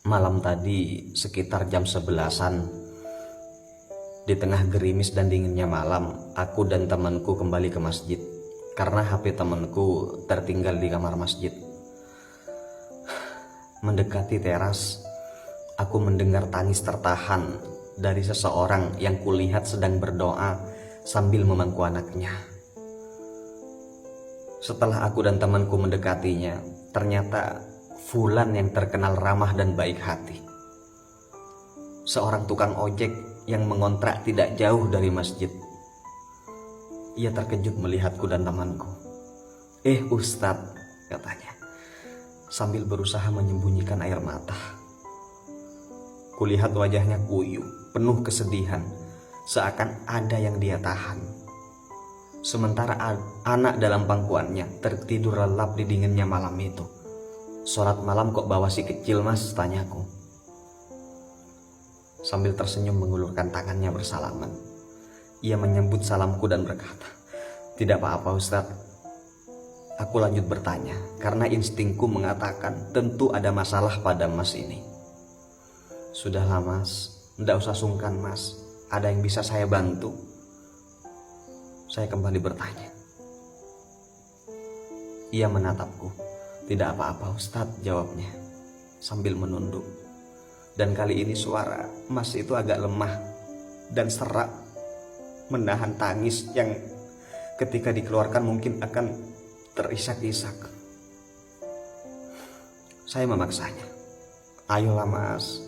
Malam tadi sekitar jam 11-an, di tengah gerimis dan dinginnya malam, aku dan temanku kembali ke masjid karena HP temanku tertinggal di kamar masjid. Mendekati teras, aku mendengar tangis tertahan dari seseorang yang kulihat sedang berdoa sambil memangku anaknya. Setelah aku dan temanku mendekatinya, ternyata Fulan yang terkenal ramah dan baik hati. Seorang tukang ojek yang mengontrak tidak jauh dari masjid. Ia terkejut melihatku dan temanku. Ustadz," katanya, sambil berusaha menyembunyikan air mata. Kulihat wajahnya kuyu, penuh kesedihan, seakan ada yang dia tahan. Sementara anak dalam pangkuannya tertidur lelap di dinginnya malam itu. "Sholat malam kok bawa si kecil, Mas?" tanyaku. Sambil tersenyum mengulurkan tangannya bersalaman, ia menyambut salamku dan berkata, "Tidak apa-apa Ustadz." Aku lanjut bertanya, karena instingku mengatakan tentu ada masalah pada Mas ini. "Sudahlah Mas, tidak usah sungkan Mas. Ada yang bisa saya bantu?" Saya kembali bertanya. Ia menatapku. "Tidak apa-apa Ustadz," jawabnya sambil menunduk. Dan kali ini suara Mas itu agak lemah dan serak, menahan tangis yang ketika dikeluarkan mungkin akan terisak-isak. Saya memaksanya. "Ayolah Mas,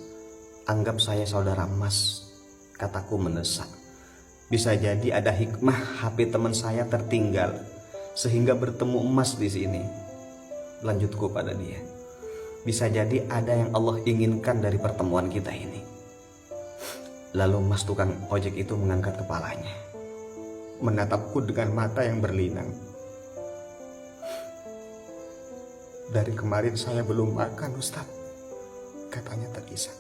anggap saya saudara Mas," kataku mendesak. "Bisa jadi ada hikmah HP teman saya tertinggal sehingga bertemu Mas di sini." Lanjutku pada dia. "Bisa jadi ada yang Allah inginkan dari pertemuan kita ini." Lalu Mas tukang ojek itu mengangkat kepalanya, menatapku dengan mata yang berlinang. "Dari kemarin saya belum makan Ustadz," katanya terkisak.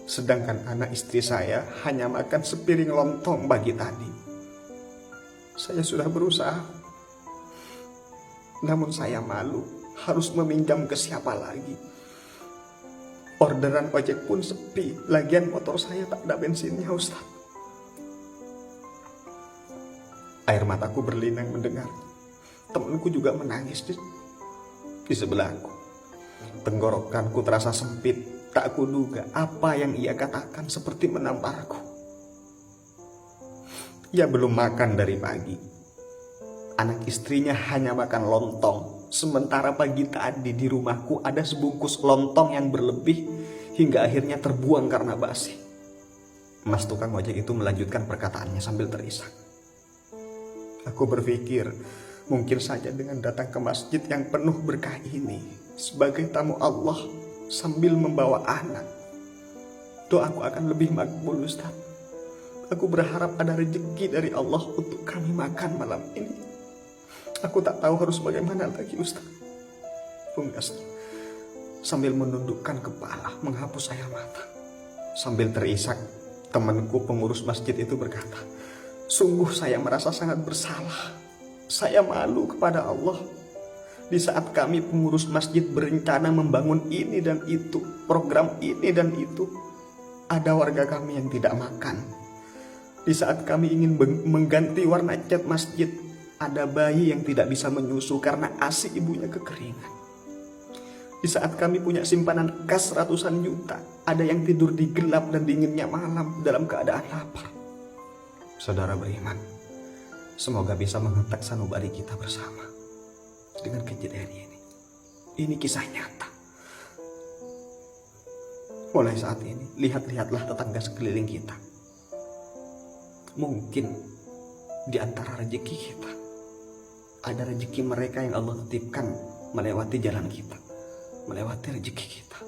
"Sedangkan anak istri saya hanya makan sepiring lontong pagi tadi. Saya sudah berusaha, namun saya malu harus meminjam ke siapa lagi. Orderan ojek pun sepi, lagian motor saya tak ada bensinnya Ustaz." Air mataku berlinang mendengar. Temanku juga menangis di sebelahku. Tenggorokanku terasa sempit, tak kuduga apa yang ia katakan seperti menamparku. Ia belum makan dari pagi. Anak istrinya hanya makan lontong, sementara pagi tadi di rumahku ada sebungkus lontong yang berlebih hingga akhirnya terbuang karena basi. Mas tukang ojek itu melanjutkan perkataannya sambil terisak. "Aku berpikir mungkin saja dengan datang ke masjid yang penuh berkah ini sebagai tamu Allah sambil membawa anak, doaku akan lebih makbul Ustaz. Aku berharap ada rezeki dari Allah untuk kami makan malam ini. Aku tak tahu harus bagaimana lagi Ustaz." Pungkasnya sambil menundukkan kepala menghapus air mata. Sambil terisak, temanku pengurus masjid itu berkata, "Sungguh saya merasa sangat bersalah. Saya malu kepada Allah. Di saat kami pengurus masjid berencana membangun ini dan itu, program ini dan itu, ada warga kami yang tidak makan. Di saat kami ingin mengganti warna cat masjid, ada bayi yang tidak bisa menyusu karena ASI ibunya kekeringan. Di saat kami punya simpanan kas ratusan juta, ada yang tidur di gelap dan dinginnya malam dalam keadaan lapar." Saudara beriman, semoga bisa menghentak sanubari kita bersama dengan kejadian ini. Ini kisah nyata. Mulai saat ini, lihatlah tetangga sekeliling kita. Mungkin di antara rezeki kita ada rezeki mereka yang Allah titipkan melewati jalan kita, melewati rezeki kita.